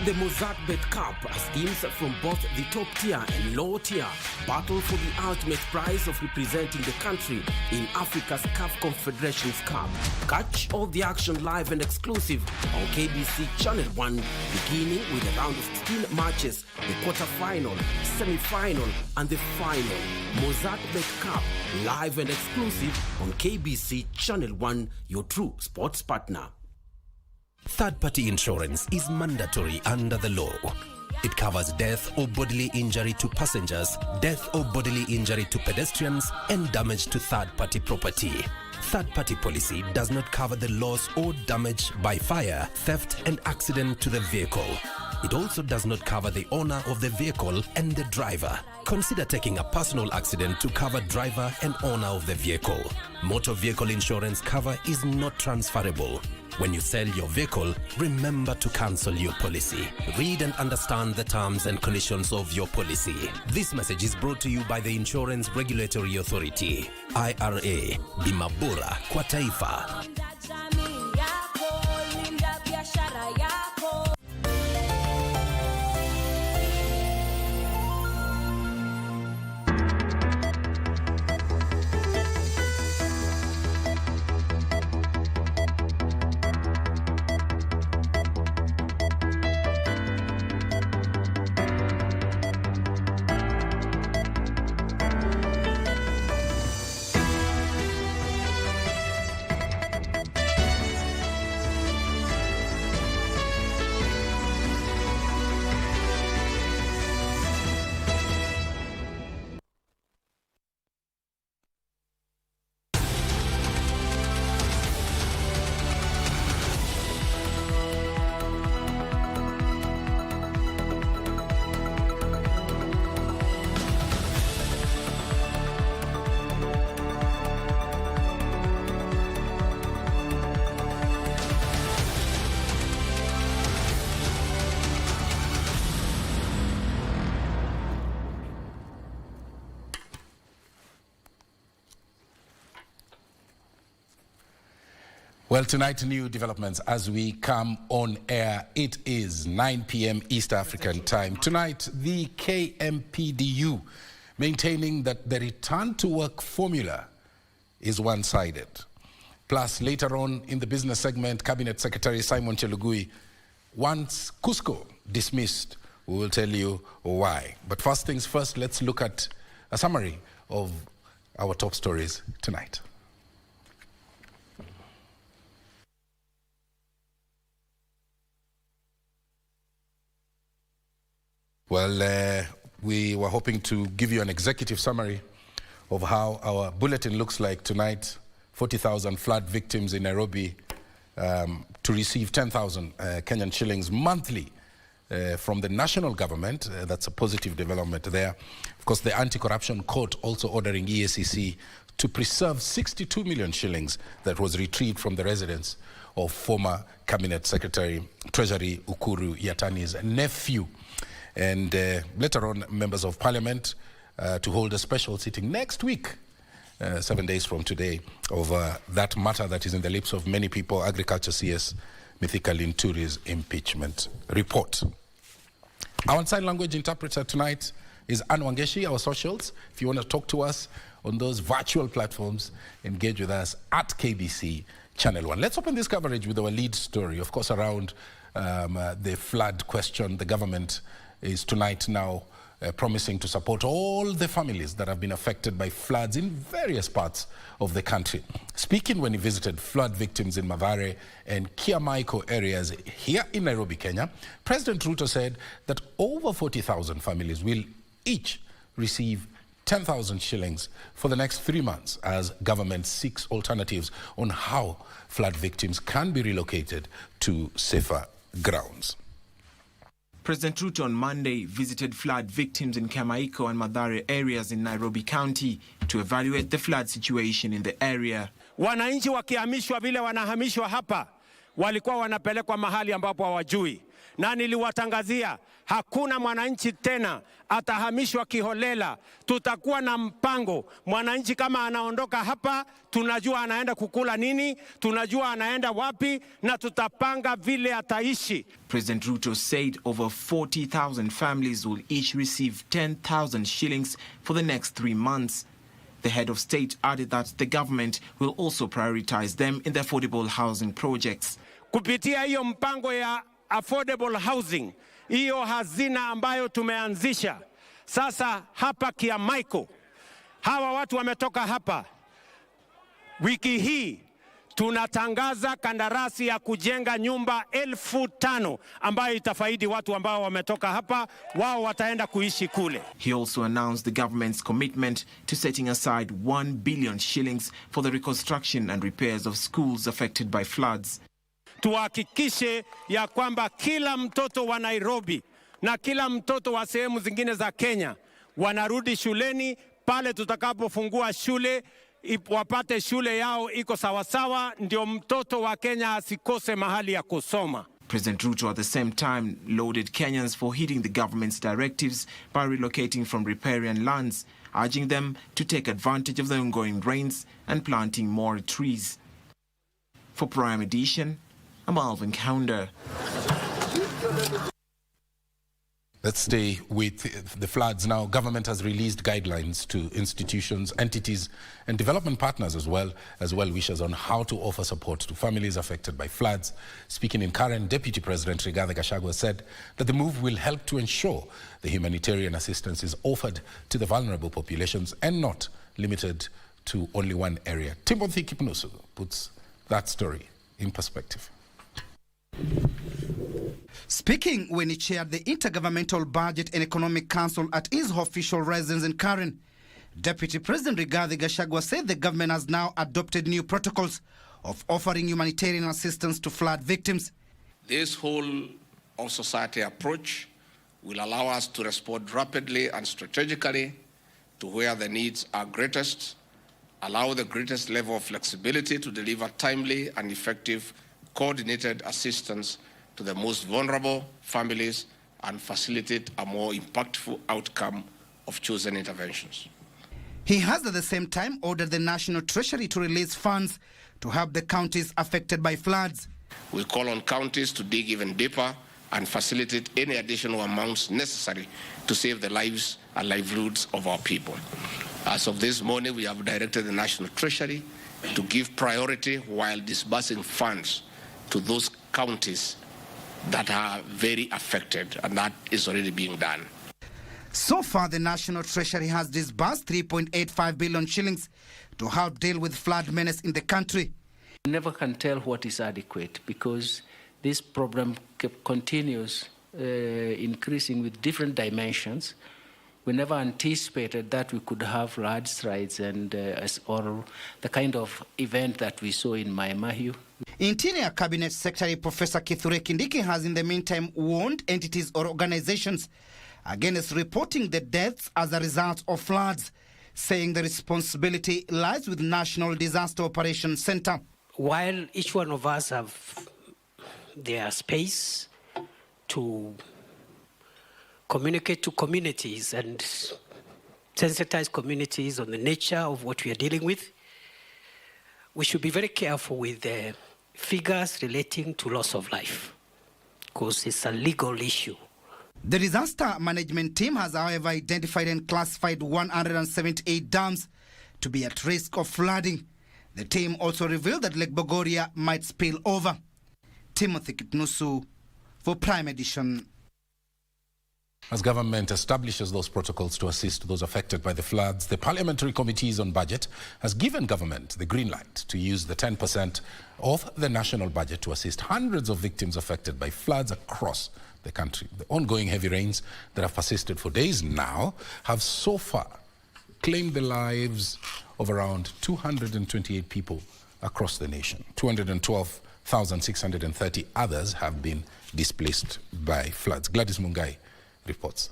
The Mozart Bet Cup as teams from both the top tier and lower tier battle for the ultimate prize of representing the country in Africa's CAF Confederations Cup. Catch all the action live and exclusive on KBC Channel 1, beginning with a round of 16 matches, the quarter-final, semi-final and the final. Mozart Bet Cup, live and exclusive on KBC Channel 1, your true sports partner. Third-party insurance is mandatory under the law. It covers death or bodily injury to passengers, death or bodily injury to pedestrians, and damage to third-party property. Third-party policy does not cover the loss or damage by fire, theft, and accident to the vehicle. It also does not cover the owner of the vehicle and the driver. Consider taking a personal accident to cover driver and owner of the vehicle. Motor vehicle insurance cover is not transferable. When you sell your vehicle, remember to cancel your policy. Read and understand the terms and conditions of your policy. This message is brought to you by the Insurance Regulatory Authority, IRA. Bima bora kwa taifa. Well, tonight, new developments as we come on air. It is 9 p.m. East African time. Tonight, the KMPDU maintaining that the return to work formula is one-sided. Plus, later on in the business segment, Cabinet Secretary Simon Chelugui wants Cusco dismissed. We will tell you why. But first things first, let's look at a summary of our top stories tonight. Well, we were hoping to give you an executive summary of how our bulletin looks like tonight. 40,000 flood victims in Nairobi to receive 10,000 Kenyan shillings monthly from the national government. That's a positive development there. Of course, the anti-corruption court also ordering EACC to preserve 62 million shillings that was retrieved from the residence of former Cabinet Secretary, Treasury Ukuru Yatani's nephew. And later on, members of Parliament to hold a special sitting next week, 7 days from today, over that matter that is in the lips of many people, Agriculture CS Mithika Linturi's impeachment report. Our sign language interpreter tonight is Anne Wangeshi, our socials. If you want to talk to us on those virtual platforms, engage with us at KBC Channel 1. Let's open this coverage with our lead story, of course, around the flood question. The government is tonight now promising to support all the families that have been affected by floods in various parts of the country. Speaking when he visited flood victims in Mathare and Kiamaiko areas here in Nairobi, Kenya, President Ruto said that over 40,000 families will each receive 10,000 shillings for the next 3 months as government seeks alternatives on how flood victims can be relocated to safer grounds. President Ruto on Monday visited flood victims in Kiamaiko and Mathare areas in Nairobi County to evaluate the flood situation in the area. Wananchi wakihamishwa vile wanahamishwa hapa, walikuwa wanapelekwa mahali ambapo hawajui. na niliwatangazia hakuna mwananchi tena atahamishwa kiholela. Tutakuwa na mpango. Mwananchi kama anaondoka hapa, tunajua anaenda kukula nini, tunajua anaenda wapi, na tutapanga vile ataishi. President Ruto said over 40,000 families will each receive 10,000 shillings for the next 3 months. The head of state added that the government will also prioritize them in the affordable housing projects. Kupitia hiyo mpango ya affordable housing, hiyo hazina ambayo tumeanzisha sasa hapa Kiamaiko, hawa watu wametoka hapa. Wiki hii tunatangaza kandarasi ya kujenga nyumba 5,000 ambayo itafaidi watu ambao wametoka hapa, wao wataenda kuishi kule. He also announced the government's commitment to setting aside 1 billion shillings for the reconstruction and repairs of schools affected by floods. Tuhakikishe ya kwamba kila mtoto wa Nairobi na kila mtoto wa sehemu zingine za Kenya wanarudi shuleni pale tutakapofungua shule, wapate shule yao iko sawasawa, ndio mtoto wa Kenya asikose mahali ya kusoma. President Ruto at the same time lauded Kenyans for heeding the government's directives by relocating from riparian lands, urging them to take advantage of the ongoing rains and planting more trees. For Prime Edition, I'm Alvin Counder. Let's stay with the floods now. Government has released guidelines to institutions, entities, and development partners as well wishers on how to offer support to families affected by floods. Speaking in Karen, Deputy President Rigathi Gachagua said that the move will help to ensure the humanitarian assistance is offered to the vulnerable populations and not limited to only one area. Timothy Kipnusu puts that story in perspective. Speaking when he chaired the Intergovernmental Budget and Economic Council at his official residence in Karen, Deputy President Rigathi Gachagua said the government has now adopted new protocols of offering humanitarian assistance to flood victims. This whole of society approach will allow us to respond rapidly and strategically to where the needs are greatest, allow the greatest level of flexibility to deliver timely and effective coordinated assistance to the most vulnerable families and facilitate a more impactful outcome of chosen interventions. He has at the same time ordered the National Treasury to release funds to help the counties affected by floods. We call on counties to dig even deeper and facilitate any additional amounts necessary to save the lives and livelihoods of our people. As of this morning, we have directed the National Treasury to give priority while disbursing funds to those counties that are very affected, and that is already being done. So far, the National Treasury has disbursed 3.85 billion shillings to help deal with flood menace in the country. You never can tell what is adequate because this problem continues increasing with different dimensions. We never anticipated that we could have landslides and or the kind of event that we saw in Mai Mahiu. Interior Cabinet Secretary Professor Kithure Kindiki has in the meantime warned entities or organizations against reporting the deaths as a result of floods, saying the responsibility lies with National Disaster Operations Center. While each one of us have their space to communicate to communities and sensitize communities on the nature of what we are dealing with, we should be very careful with the figures relating to loss of life, because it's a legal issue. The disaster management team has, however, identified and classified 178 dams to be at risk of flooding. The team also revealed that Lake Bogoria might spill over. Timothy Kipnusu for Prime Edition. As government establishes those protocols to assist those affected by the floods, the Parliamentary Committees on Budget has given government the green light to use the 10% of the national budget to assist hundreds of victims affected by floods across the country. The ongoing heavy rains that have persisted for days now have so far claimed the lives of around 228 people across the nation. 212,630 others have been displaced by floods. Gladys Mungai reports.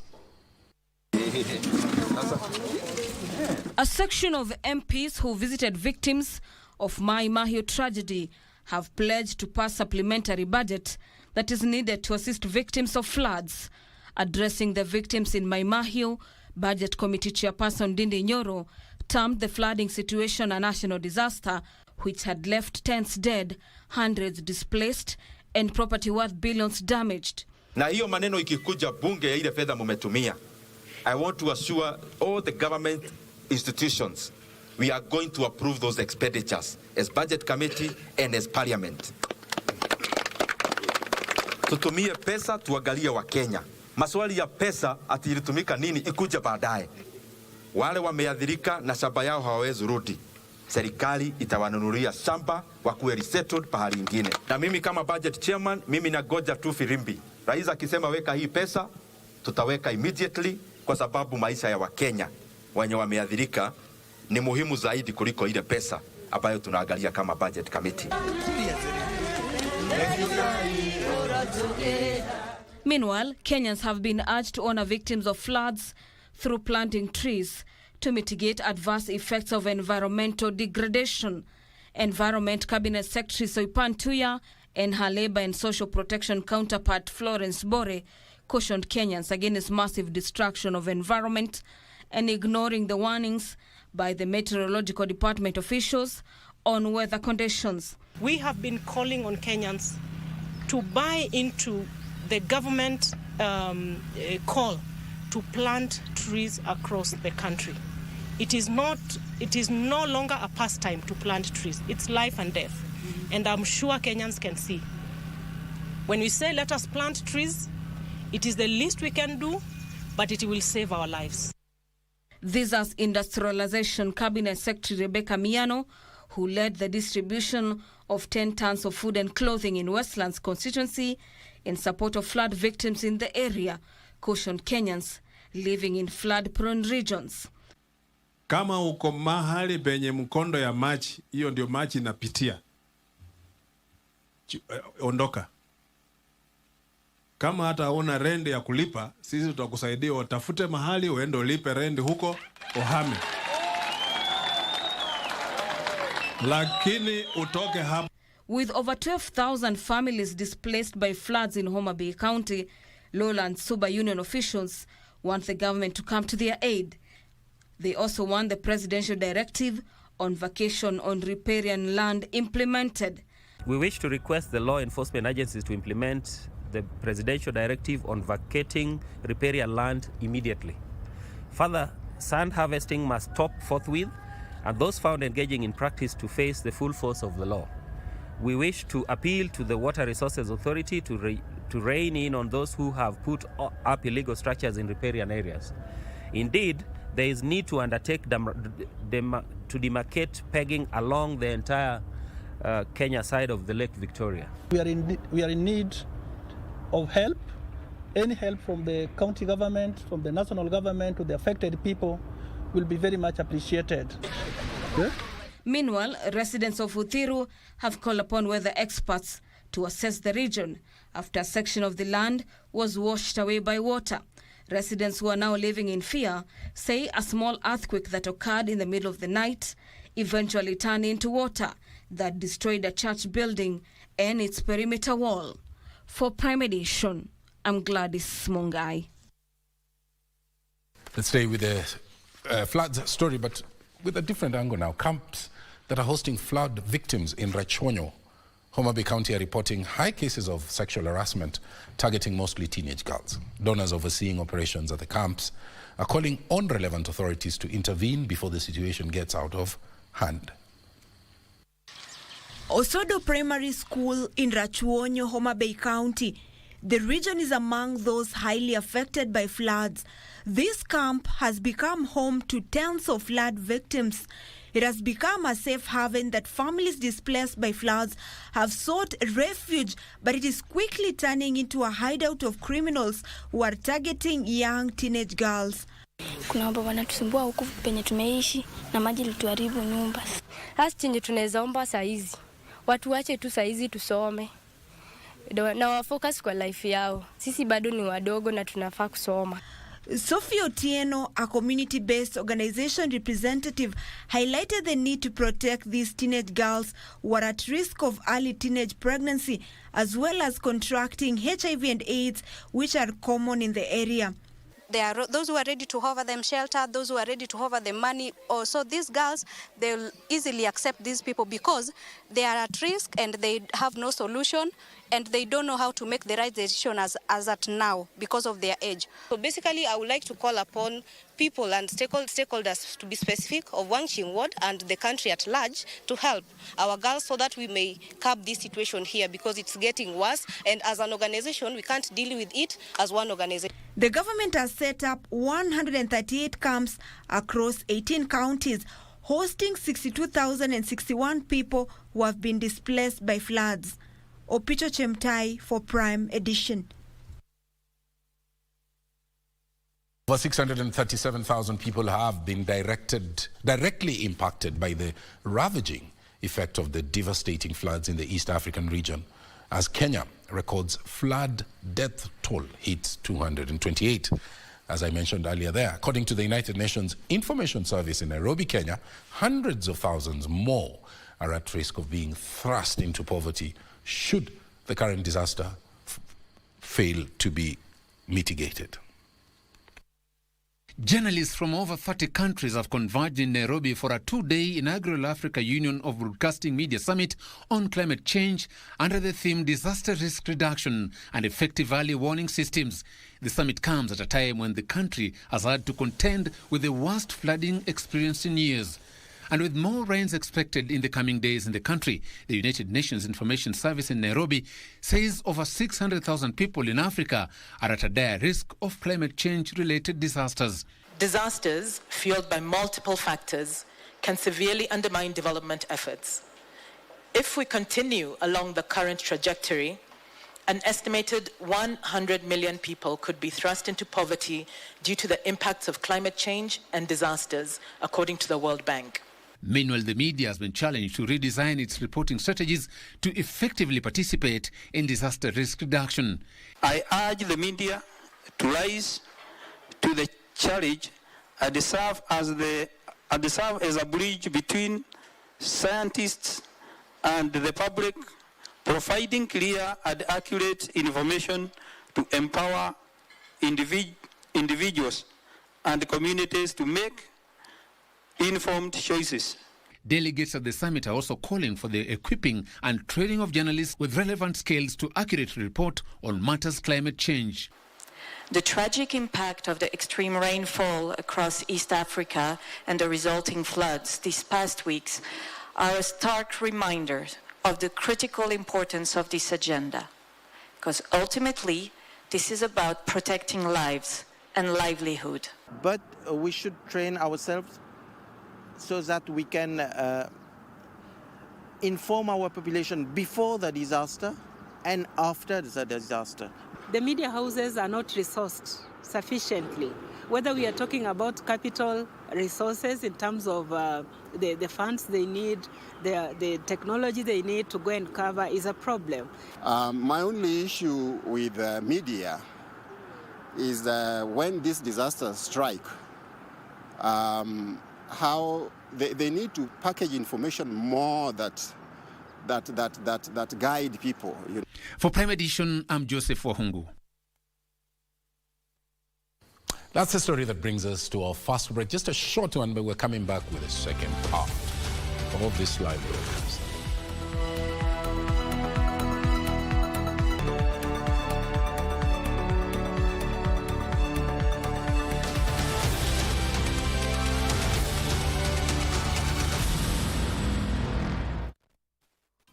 A section of MPs who visited victims of Mai Mahiu tragedy have pledged to pass supplementary budget that is needed to assist victims of floods. Addressing the victims in Mai Mahiu, Budget Committee Chairperson Ndindi Nyoro termed the flooding situation a national disaster, which had left tens dead, hundreds displaced, and property worth billions damaged. Na hiyo maneno ikikuja bunge ya ile fedha mumetumia, I want to assure all the government institutions we are going to approve those expenditures as Budget Committee and as Parliament. Tutumie pesa tuangalie wa Kenya. Maswali ya pesa ati ilitumika nini ikuja baadaye. Wale wameadhirika na shamba yao hawawezi rudi, serikali itawanunulia shamba wakuwe resettled pahali ingine. Na mimi kama budget chairman, mimi nagoja tu firimbi. Rais akisema weka hii pesa, tutaweka immediately, kwa sababu maisha ya Wakenya wenye wameadhirika ni muhimu zaidi kuliko ile pesa ambayo tunaangalia kama budget committee. Meanwhile, Kenyans have been urged to honor victims of floods through planting trees to mitigate adverse effects of environmental degradation. Environment Cabinet Secretary Soipan Tuya and her Labour and Social Protection counterpart Florence Bore cautioned Kenyans against massive destruction of environment and ignoring the warnings by the Meteorological Department officials on weather conditions. We have been calling on Kenyans to buy into the government call to plant trees across the country. It is no longer a pastime to plant trees. It's life and death. And I'm sure Kenyans can see. When we say let us plant trees, it is the least we can do, but it will save our lives. This as Industrialization Cabinet Secretary Rebecca Miano, who led the distribution of 10 tons of food and clothing in Westlands constituency in support of flood victims in the area, cautioned Kenyans living in flood-prone regions. Kama uko mahali penye mkondo ya maji, hiyo ndio maji inapitia, ondoka. Kama hata una rende ya kulipa, sisi tutakusaidia, utafute mahali uende ulipe rende huko, uhame. Lakini utoke hapa. With over 12,000 families displaced by floods in Homa Bay County, Lowland Suba Union officials want the government to come to their aid. They also want the presidential directive on vacation on riparian land implemented. We wish to request the law enforcement agencies to implement the presidential directive on vacating riparian land immediately. Further, sand harvesting must stop forthwith, and those found engaging in practice to face the full force of the law. We wish to appeal to the Water Resources Authority to rein in on those who have put up illegal structures in riparian areas. Indeed, there is need to undertake to demarcate pegging along the entire Kenya side of the Lake Victoria. We are in need of help. Any help from the county government, from the national government to the affected people will be very much appreciated. Yeah? Meanwhile, residents of Uthiru have called upon weather experts to assess the region after a section of the land was washed away by water. Residents who are now living in fear say a small earthquake that occurred in the middle of the night eventually turned into water that destroyed a church building and its perimeter wall. For Prime Edition, I'm Gladys Mungai. Let's stay with the floods story, but with a different angle now. Camps that are hosting flood victims in Rachonyo, Homa Bay County, are reporting high cases of sexual harassment targeting mostly teenage girls. Donors overseeing operations at the camps are calling on relevant authorities to intervene before the situation gets out of hand. Osodo Primary School in Rachonyo, Homa Bay County. The region is among those highly affected by floods. This camp has become home to tens of flood victims. It has become a safe haven that families displaced by floods have sought refuge, but it is quickly turning into a hideout of criminals who are targeting young teenage girls. Kuna wababa wanatusumbua huku penye tumeishi na maji lituharibu nyumba. Hasa chenye tunaweza omba saa hizi, watu wache tu saa hizi tusome na wafocus kwa life yao. Sisi bado ni wadogo na tunafaa kusoma. Sophie Otieno, a community-based organization representative, highlighted the need to protect these teenage girls who are at risk of early teenage pregnancy, as well as contracting HIV and AIDS, which are common in the area. There are those who are ready to offer them shelter, those who are ready to offer them money. Also, these girls, they'll easily accept these people because they are at risk and they have no solution and they don't know how to make the right decision as at now because of their age. So basically, I would like to call upon people and stakeholders to be specific of Wangching Ward and the country at large to help our girls so that we may curb this situation here because it's getting worse. And as an organization, we can't deal with it as one organization. The government has set up 138 camps across 18 counties, hosting 62,061 people who have been displaced by floods. Obwocha Chemtai for Prime Edition. Over 637,000 people have been directly impacted by the ravaging effect of the devastating floods in the East African region, as Kenya records flood death toll hits 228. As I mentioned earlier there, according to the United Nations Information Service in Nairobi, Kenya, hundreds of thousands more are at risk of being thrust into poverty should the current disaster fail to be mitigated. Journalists from over 30 countries have converged in Nairobi for a two-day inaugural Africa Union of Broadcasting Media Summit on climate change under the theme Disaster Risk Reduction and Effective Early Warning Systems. The summit comes at a time when the country has had to contend with the worst flooding experienced in years. And with more rains expected in the coming days in the country, the United Nations Information Service in Nairobi says over 600,000 people in Africa are at a dire risk of climate change-related disasters. Disasters fueled by multiple factors can severely undermine development efforts. If we continue along the current trajectory, an estimated 100 million people could be thrust into poverty due to the impacts of climate change and disasters, according to the World Bank. Meanwhile, the media has been challenged to redesign its reporting strategies to effectively participate in disaster risk reduction. I urge the media to rise to the challenge and serve as a bridge between scientists and the public, providing clear and accurate information to empower individuals and communities to make informed choices. Delegates at the summit are also calling for the equipping and training of journalists with relevant skills to accurately report on matters climate change. The tragic impact of the extreme rainfall across East Africa and the resulting floods these past weeks are a stark reminder of the critical importance of this agenda, because ultimately this is about protecting lives and livelihood. But we should train ourselves so that we can inform our population before the disaster and after the disaster. The media houses are not resourced sufficiently, whether we are talking about capital resources in terms of the funds they need, the technology they need to go and cover is a problem. My only issue with media is when these disasters strike, how they need to package information more that guide people. You know. For Prime Edition, I'm Joseph Wahungu. That's the story that brings us to our first break. Just a short one, but we're coming back with a second part of this live broadcast.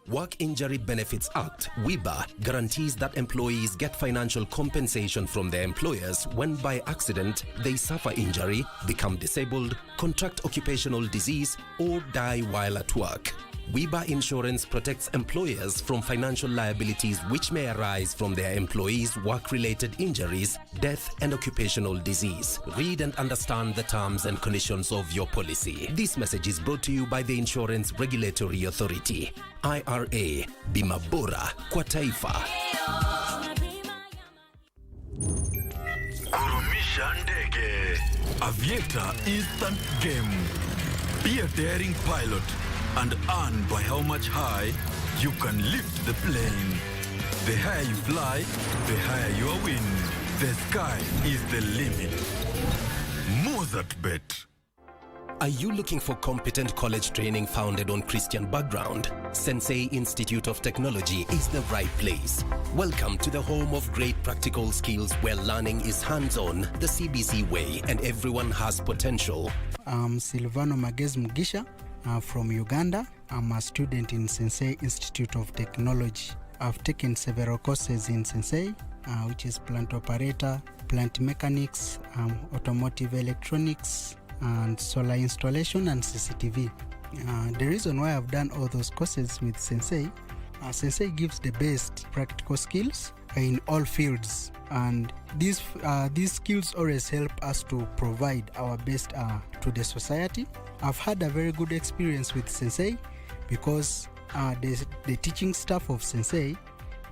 Work Injury Benefits Act, WIBA, guarantees that employees get financial compensation from their employers when by accident they suffer injury, become disabled, contract occupational disease, or die while at work. WIBA insurance protects employers from financial liabilities which may arise from their employees' work-related injuries, death, and occupational disease. Read and understand the terms and conditions of your policy. This message is brought to you by the Insurance Regulatory Authority. IRA, Bima Bora kwa Taifa. Shandege. Aviator instant game. Be a daring pilot and earn by how much high you can lift the plane. The higher you fly, the higher your win. The sky is the limit. Mozart Bet. Are you looking for competent college training founded on Christian background? Sensei Institute of Technology is the right place. Welcome to the home of great practical skills where learning is hands-on, the CBC way, and everyone has potential. I'm Silvano Magez Mugisha from Uganda. I'm a student in Sensei Institute of Technology. I've taken several courses in Sensei, which is plant operator, plant mechanics, automotive electronics, and solar installation and CCTV. The reason why I've done all those courses with Sensei, Sensei gives the best practical skills in all fields, and these skills always help us to provide our best to the society. I've had a very good experience with Sensei because the teaching staff of Sensei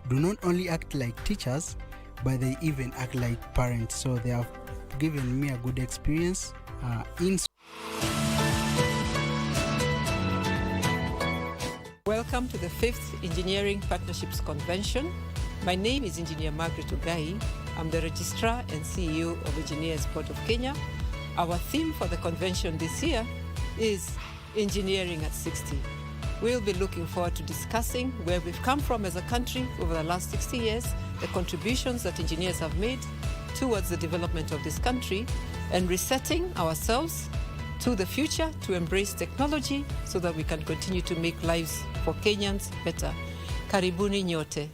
do not only act like teachers, but they even act like parents. So they have given me a good experience in. Welcome to the 5th Engineering Partnerships Convention. My name is Engineer Margaret Ugai. I'm the Registrar and CEO of Engineers Board of Kenya. Our theme for the convention this year is Engineering at 60. We'll be looking forward to discussing where we've come from as a country over the last 60 years, the contributions that engineers have made towards the development of this country, and resetting ourselves to the future to embrace technology so that we can continue to make lives for Kenyans better. Karibuni nyote.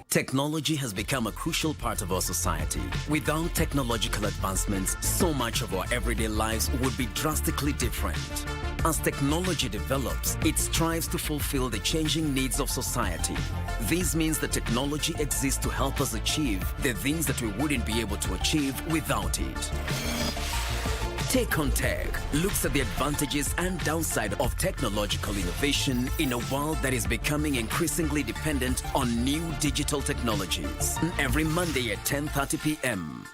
Technology has become a crucial part of our society. Without technological advancements, so much of our everyday lives would be drastically different. As technology develops, it strives to fulfill the changing needs of society. This means that technology exists to help us achieve the things that we wouldn't be able to achieve without it. Take on Tech looks at the advantages and downside of technological innovation in a world that is becoming increasingly dependent on new digital technologies. Every Monday at 10:30 p.m.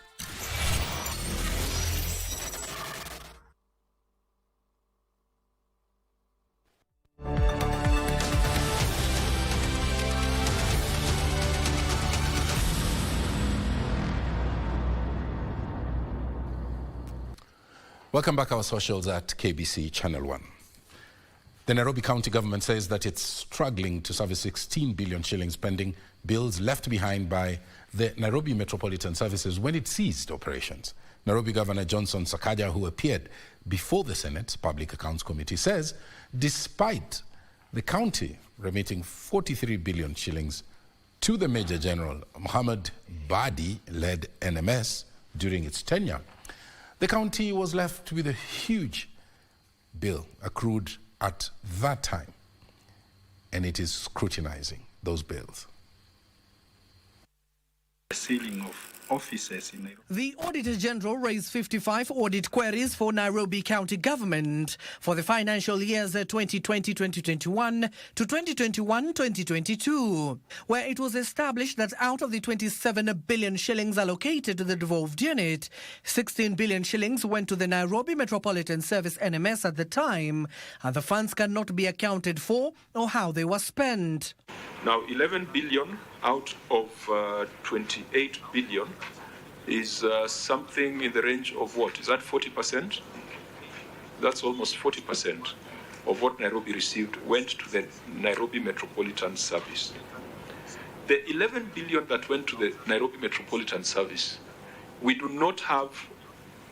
Welcome back, our socials at KBC Channel 1. The Nairobi County government says that it's struggling to service 16 billion shillings pending bills left behind by the Nairobi Metropolitan Services when it ceased operations. Nairobi Governor Johnson Sakaja, who appeared before the Senate's Public Accounts Committee, says despite the county remitting 43 billion shillings to the Major General Mohammed Badi-led NMS during its tenure, the county was left with a huge bill accrued at that time, and it is scrutinizing those bills. The ceiling of offices in Nairobi. The Auditor General raised 55 audit queries for Nairobi County Government for the financial years 2020-2021 to 2021-2022, where it was established that out of the 27 billion shillings allocated to the devolved unit, 16 billion shillings went to the Nairobi Metropolitan Service NMS at the time, and the funds cannot be accounted for or how they were spent. Now, 11 billion out of 28 billion is something in the range of what? Is that 40%? That's almost 40% of what Nairobi received went to the Nairobi Metropolitan Service. The 11 billion that went to the Nairobi Metropolitan Service, we do not have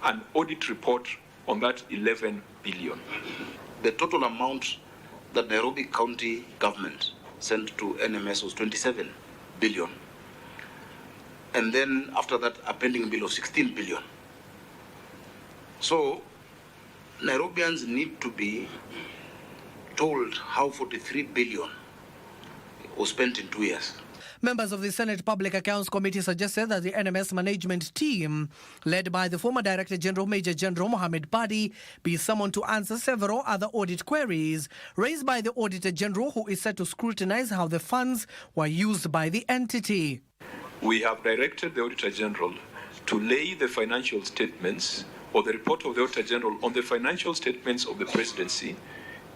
an audit report on that 11 billion. The total amount that Nairobi County government sent to NMS was 27 billion. And then after that, a pending bill of 16 billion. So Nairobians need to be told how 43 billion was spent in 2 years. Members of the Senate Public Accounts Committee suggested that the NMS management team, led by the former Director General Major General Mohamed Badi, be summoned to answer several other audit queries raised by the Auditor General, who is set to scrutinize how the funds were used by the entity. We have directed the Auditor General to lay the financial statements or the report of the Auditor General on the financial statements of the presidency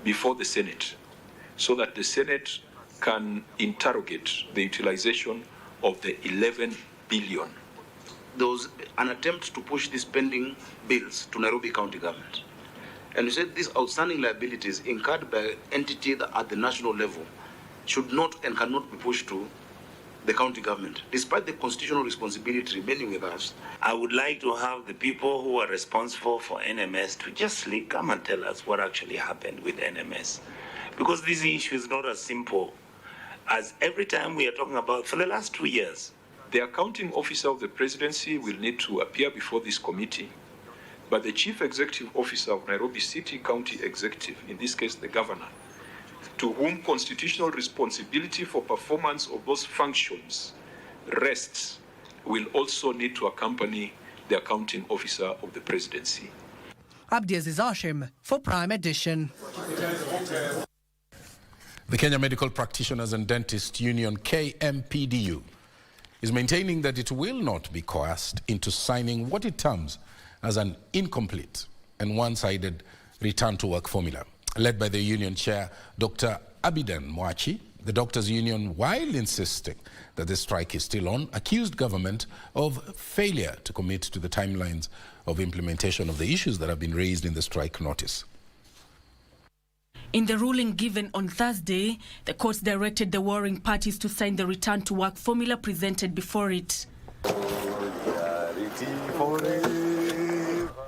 before the Senate, so that the Senate can interrogate the utilization of the 11 billion. There was an attempt to push these pending bills to Nairobi County government. And we said these outstanding liabilities incurred by entity at the national level should not and cannot be pushed to the county government, despite the constitutional responsibility remaining with us. I would like to have the people who are responsible for NMS to just come and tell us what actually happened with NMS. Because this issue is not as simple as every time we are talking about for the last 2 years. The accounting officer of the presidency will need to appear before this committee, but the chief executive officer of Nairobi City County Executive, in this case the governor, to whom constitutional responsibility for performance of those functions rests, will also need to accompany the accounting officer of the presidency. Abdiaziz Hashim for Prime Edition. The Kenya Medical Practitioners and Dentists Union, KMPDU, is maintaining that it will not be coerced into signing what it terms as an incomplete and one-sided return-to-work formula. Led by the union chair, Dr. Abidan Mwachi, the doctors' union, while insisting that the strike is still on, accused government of failure to commit to the timelines of implementation of the issues that have been raised in the strike notice. In the ruling given on Thursday, the court directed the warring parties to sign the return-to-work formula presented before it.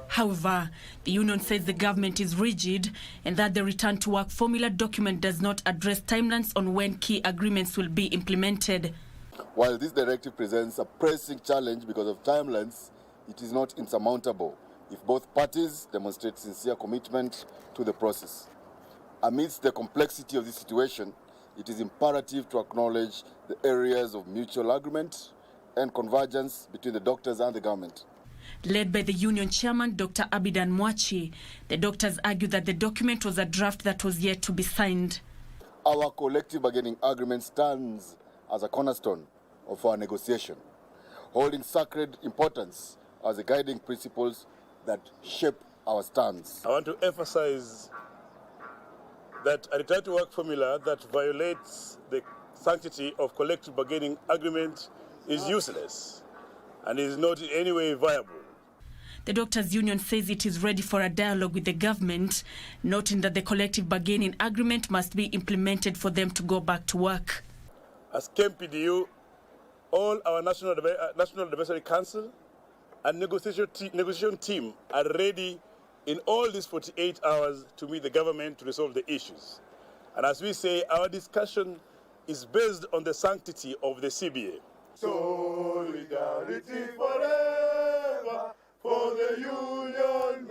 However, the union says the government is rigid and that the return-to-work formula document does not address timelines on when key agreements will be implemented. While this directive presents a pressing challenge because of timelines, it is not insurmountable if both parties demonstrate sincere commitment to the process. Amidst the complexity of this situation, it is imperative to acknowledge the areas of mutual agreement and convergence between the doctors and the government. Led by the union chairman, Dr. Abidan Mwachi, the doctors argue that the document was a draft that was yet to be signed. Our collective bargaining agreement stands as a cornerstone of our negotiation, holding sacred importance as the guiding principles that shape our stance. I want to emphasize that a return-to-work formula that violates the sanctity of collective bargaining agreement is useless and is not in any way viable. The doctors' union says it is ready for a dialogue with the government, noting that the collective bargaining agreement must be implemented for them to go back to work. As KMPDU, all our National Advisory Council and negotiation team are ready in all these 48 hours to meet the government to resolve the issues. And as we say, our discussion is based on the sanctity of the CBA. Solidarity forever for the union.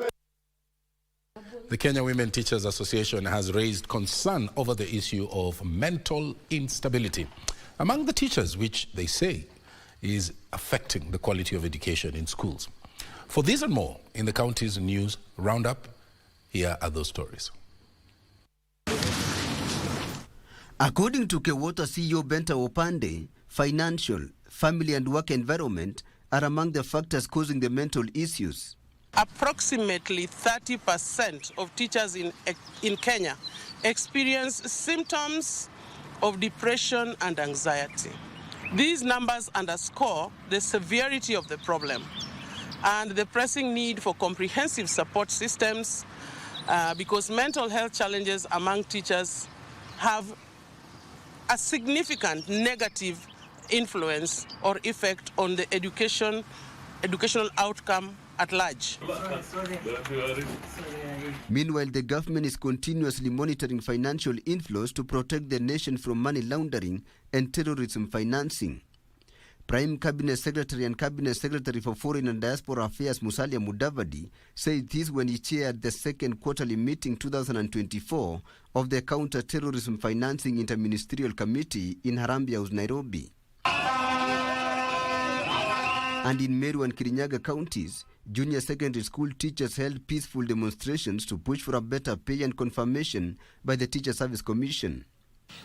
The Kenya Women Teachers Association has raised concern over the issue of mental instability among the teachers, which they say is affecting the quality of education in schools. For this and more in the county's news roundup, here are those stories. According to Kewota CEO Benta Opande, financial, family and work environment are among the factors causing the mental issues. Approximately 30% of teachers in Kenya experience symptoms of depression and anxiety. These numbers underscore the severity of the problem and the pressing need for comprehensive support systems because mental health challenges among teachers have a significant negative influence or effect on the educational outcome at large. Meanwhile, the government is continuously monitoring financial inflows to protect the nation from money laundering and terrorism financing. Prime Cabinet Secretary and Cabinet Secretary for Foreign and Diaspora Affairs Musalia Mudavadi said this when he chaired the second quarterly meeting 2024 of the Counter-Terrorism Financing Interministerial Committee in Harambee House, Nairobi. And in Meru and Kirinyaga counties, junior secondary school teachers held peaceful demonstrations to push for a better pay and confirmation by the Teacher Service Commission.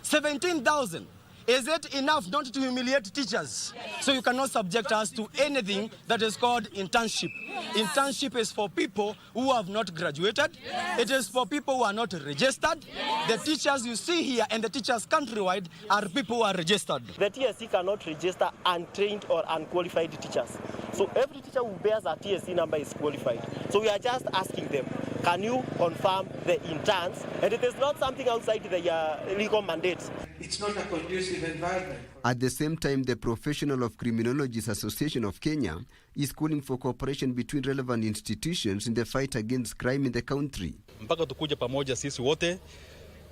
17,000. Is it enough not to humiliate teachers? Yes. So you cannot subject us to anything that is called internship. Internship is for people who have not graduated. Yes. It is for people who are not registered. Yes. The teachers you see here and the teachers countrywide are people who are registered. The TSC cannot register untrained or unqualified teachers. So every teacher who bears a TSC number is qualified. So we are just asking them, can you confirm the interns? And it is not something outside the legal mandate. It's not a conducive environment. At the same time, the Professional of Criminologists Association of Kenya is calling for cooperation between relevant institutions in the fight against crime in the country. Mpaka tukuje pamoja sisi wote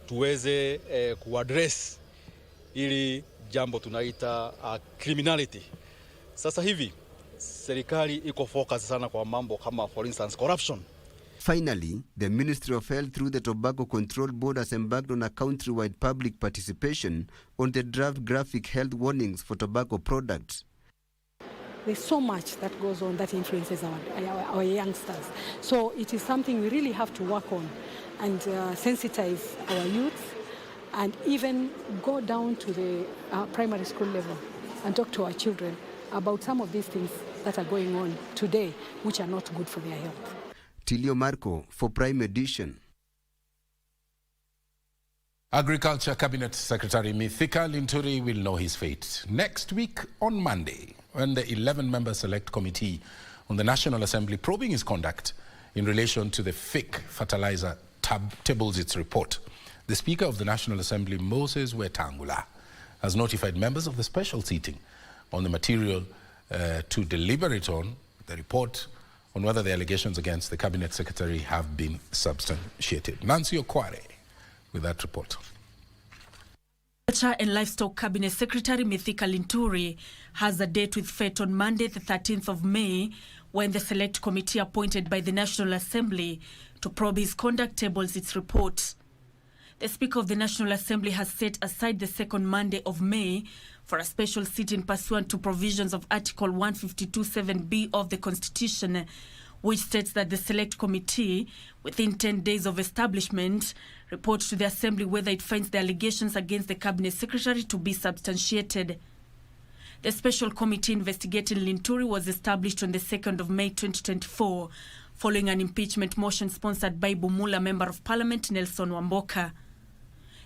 tuweze kuaddress ili jambo tunaita criminality. Sasa hivi serikali iko focus sana kwa mambo kama for instance corruption. Finally, the Ministry of Health through the Tobacco Control Board has embarked on a countrywide public participation on the draft graphic health warnings for tobacco products. There's so much that goes on that influences our youngsters. So it is something we really have to work on and sensitize our youth and even go down to the primary school level and talk to our children about some of these things that are going on today which are not good for their health. Tilio Marco for Prime Edition. Agriculture Cabinet Secretary Mithika Linturi will know his fate next week on Monday, when the 11-member Select Committee on the National Assembly probing his conduct in relation to the fake fertilizer tables its report. The Speaker of the National Assembly, Moses Wetangula, has notified members of the special seating on the material to deliberate on the report on whether the allegations against the Cabinet Secretary have been substantiated. Nancy Okware with that report. Agriculture and Livestock Cabinet Secretary Mithika Linturi has a date with fate on Monday, the 13th of May, when the Select Committee appointed by the National Assembly to probe his conduct tables its report. The Speaker of the National Assembly has set aside the second Monday of May for a special sit-in pursuant to provisions of Article 152(7)(b) of the Constitution, which states that the Select Committee, within 10 days of establishment, reports to the Assembly whether it finds the allegations against the Cabinet Secretary to be substantiated. The Special Committee investigating Linturi was established on the 2nd of May 2024, following an impeachment motion sponsored by Bumula Member of Parliament Nelson Wamboka.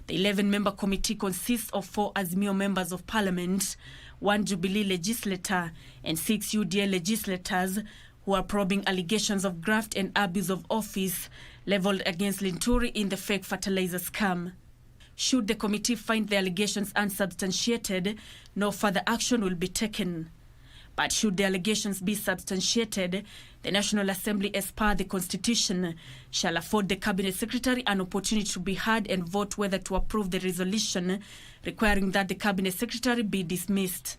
The 11-member committee consists of 4 Azimio members of Parliament, 1 Jubilee legislator, and 6 UDA legislators who are probing allegations of graft and abuse of office leveled against Linturi in the fake fertilizer scam. Should the committee find the allegations unsubstantiated, no further action will be taken. But should the allegations be substantiated, the National Assembly, as per the Constitution, shall afford the Cabinet Secretary an opportunity to be heard and vote whether to approve the resolution requiring that the Cabinet Secretary be dismissed.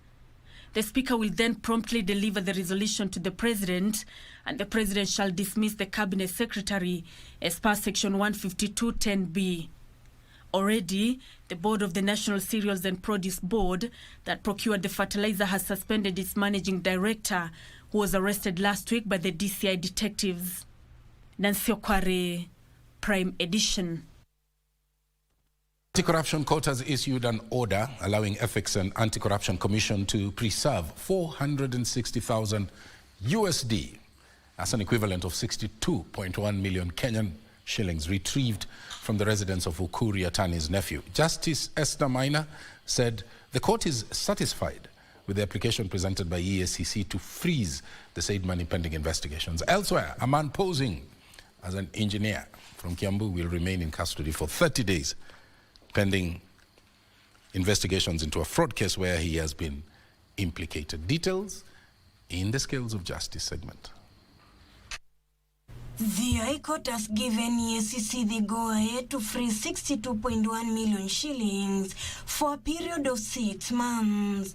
The Speaker will then promptly deliver the resolution to the President, and the President shall dismiss the Cabinet Secretary as per Section 152(10)(b). Already, the board of the National Cereals and Produce Board that procured the fertilizer has suspended its managing director, who was arrested last week by the DCI detectives. Nancy Okware, Prime Edition. Anti-Corruption Court has issued an order allowing Ethics and Anti-Corruption Commission to preserve 460,000 USD, as an equivalent of 62.1 million Kenyan shillings retrieved from the residence of Ukuri Atani's nephew. Justice Esther Maina said the court is satisfied with the application presented by EACC to freeze the said money pending investigations. Elsewhere, a man posing as an engineer from Kiambu will remain in custody for 30 days pending investigations into a fraud case where he has been implicated. Details in the Scales of Justice segment. The High Court has given EACC the go-ahead to freeze 62.1 million shillings for a period of 6 months.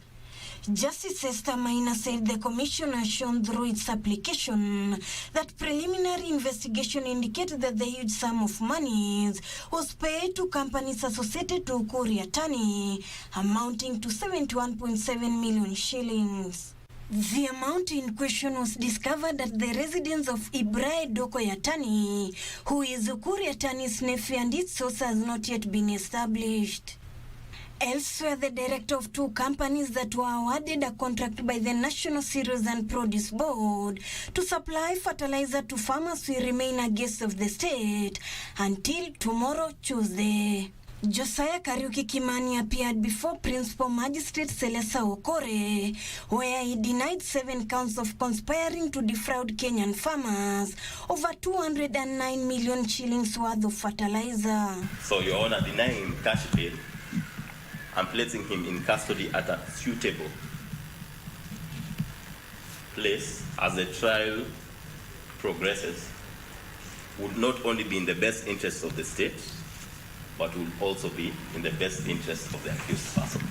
Justice Esther Maina said the Commission has shown through its application that preliminary investigation indicated that the huge sum of monies was paid to companies associated to Ukuri Atani, amounting to 71.7 million shillings. The amount in question was discovered at the residence of Ibrahim Doko Yatani, who is Ukuri Yatani's nephew, and its source has not yet been established. Elsewhere, the director of 2 companies that were awarded a contract by the National Cereals and Produce Board to supply fertilizer to farmers will remain a guest of the state until tomorrow, Tuesday. Josiah Kariuki Kimani appeared before Principal Magistrate Selesa Okore, where he denied 7 counts of conspiring to defraud Kenyan farmers over 209 million shillings worth of fertilizer. So, Your Honor, denying him cash bail and placing him in custody at a suitable place as the trial progresses would not only be in the best interests of the state, but will also be in the best interest of the accused person.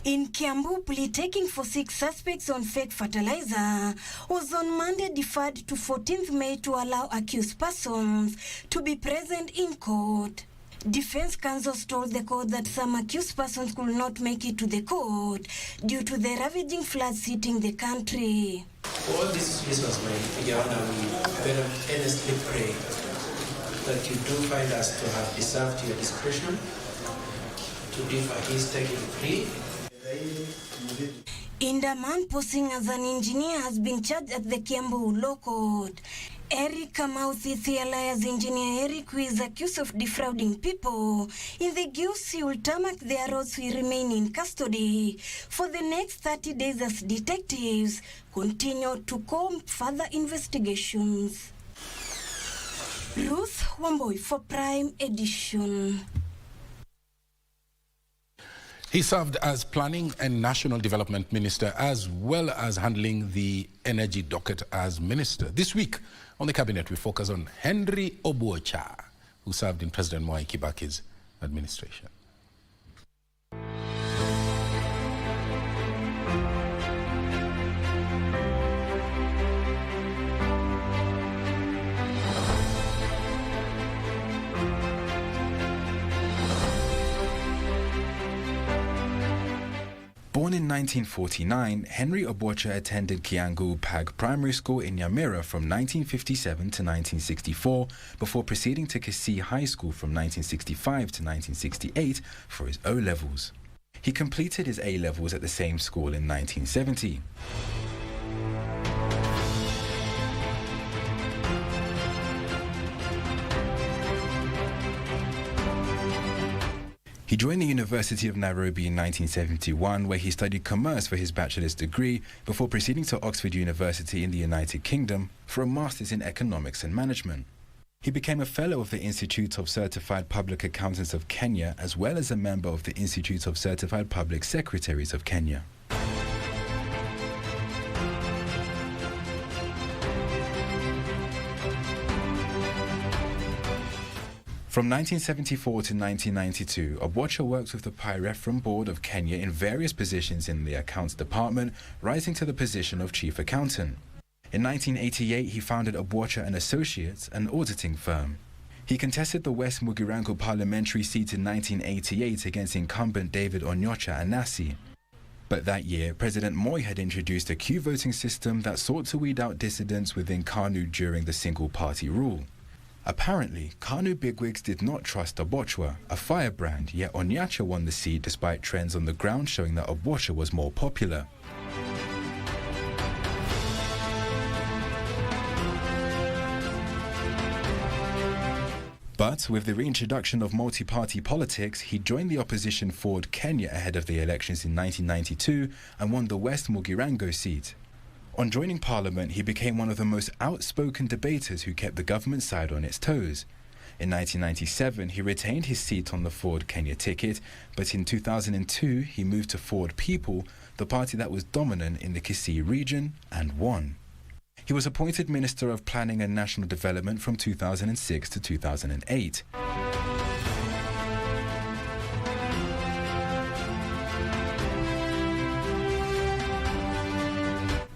In Kiambu, plea taking for 6 suspects on fake fertilizer was on Monday deferred to 14th May to allow accused persons to be present in court. Defense counsels told the court that some accused persons could not make it to the court due to the ravaging floods hitting the country. For all these reasons, Your Honor, we very earnestly pray that you do find us to have deserved your discretion to defer his taking plea. Indaman, posing as an engineer, has been charged at the Kiambu Law Court. Eric Kamauthi Thialaya's engineer Eric, who is accused of defrauding people in the Gusii Ultamak, their roads will remain in custody for the next 30 days as detectives continue to comb further investigations. Ruth Wamboy for Prime Edition. He served as Planning and National Development Minister as well as handling the energy docket as Minister. This week on the Cabinet, we focus on Henry Obwocha, who served in President Mwai Kibaki's administration. Born in 1949, Henry Obwocha attended Kiangu Pag Primary School in Nyamira from 1957 to 1964 before proceeding to Kisii High School from 1965 to 1968 for his O-levels. He completed his A-levels at the same school in 1970. He joined the University of Nairobi in 1971, where he studied commerce for his bachelor's degree before proceeding to Oxford University in the United Kingdom for a master's in economics and management. He became a fellow of the Institute of Certified Public Accountants of Kenya, as well as a member of the Institute of Certified Public Secretaries of Kenya. From 1974 to 1992, Obwocha worked with the Parliamentary Board of Kenya in various positions in the accounts department, rising to the position of chief accountant. In 1988, he founded Obwocha & Associates, an auditing firm. He contested the West Mugirango parliamentary seat in 1988 against incumbent David Onyocha Anasi. But that year, President Moi had introduced a queue voting system that sought to weed out dissidents within KANU during the single-party rule. Apparently, KANU bigwigs did not trust Obwocha, a firebrand, yet Onyacha won the seat despite trends on the ground showing that Obwocha was more popular. But with the reintroduction of multi-party politics, he joined the opposition Ford Kenya ahead of the elections in 1992 and won the West Mugirango seat. On joining Parliament, he became one of the most outspoken debaters who kept the government side on its toes. In 1997, he retained his seat on the Ford Kenya ticket, but in 2002, he moved to Ford People, the party that was dominant in the Kisii region, and won. He was appointed Minister of Planning and National Development from 2006 to 2008.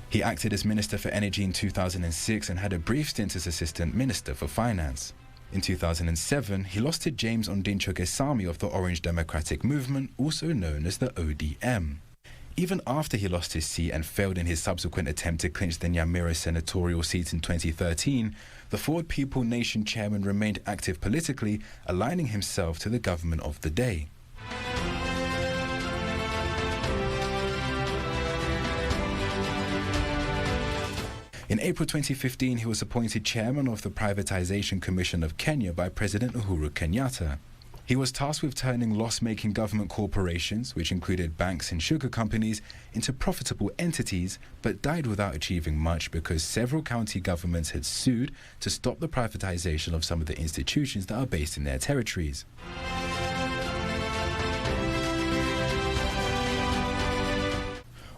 He acted as Minister for Energy in 2006 and had a brief stint as Assistant Minister for Finance. In 2007, he lost to James Ondincho Gesami of the Orange Democratic Movement, also known as the ODM. Even after he lost his seat and failed in his subsequent attempt to clinch the Nyamira senatorial seat in 2013, the Forward People Nation chairman remained active politically, aligning himself to the government of the day. In April 2015, he was appointed chairman of the Privatization Commission of Kenya by President Uhuru Kenyatta. He was tasked with turning loss-making government corporations, which included banks and sugar companies, into profitable entities, but died without achieving much because several county governments had sued to stop the privatization of some of the institutions that are based in their territories.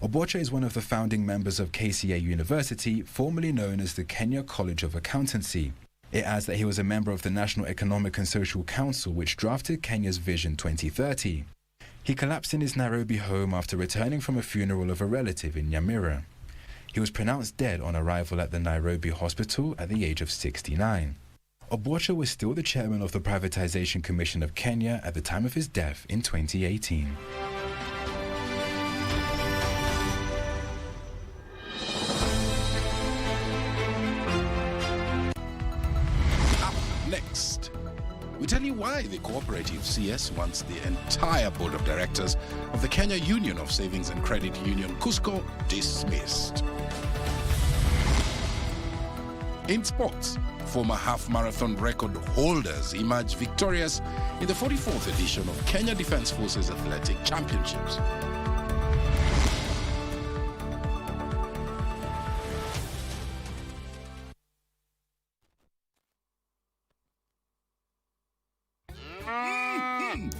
Obwocha is one of the founding members of KCA University, formerly known as the Kenya College of Accountancy. It adds that he was a member of the National Economic and Social Council, which drafted Kenya's Vision 2030. He collapsed in his Nairobi home after returning from a funeral of a relative in Nyamira. He was pronounced dead on arrival at the Nairobi hospital at the age of 69. Obwocha was still the chairman of the Privatization Commission of Kenya at the time of his death in 2018. Next, we tell you why the Cooperative CS wants the entire board of directors of the Kenya Union of Savings and Credit Union, KUSCO, dismissed. In sports, former half-marathon record holders emerged victorious in the 44th edition of Kenya Defence Forces Athletic Championships.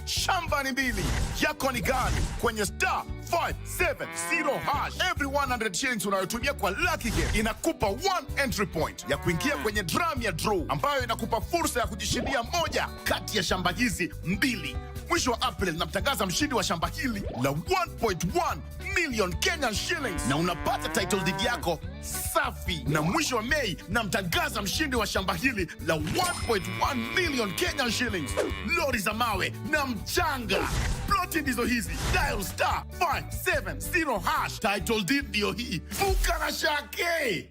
Shamba ni mbili, yako ni gani? Kwenye star 570 hash. Every 100 shillings unayotumia kwa Lucky Game inakupa 1 entry point ya kuingia kwenye drum ya draw, ambayo inakupa fursa ya kujishindia moja kati ya shamba hizi mbili. Mwisho wa April namtangaza mshindi wa shamba hili la 1.1 million Kenyan shillings na unapata title deed yako safi. Na mwisho wa Mei namtangaza mshindi wa shamba hili la 1.1 million Kenyan shillings, lori za mawe na mchanga. Ploti ndizo hizi, dial star 570 hash. Title deed ndio hii, vuka na shake.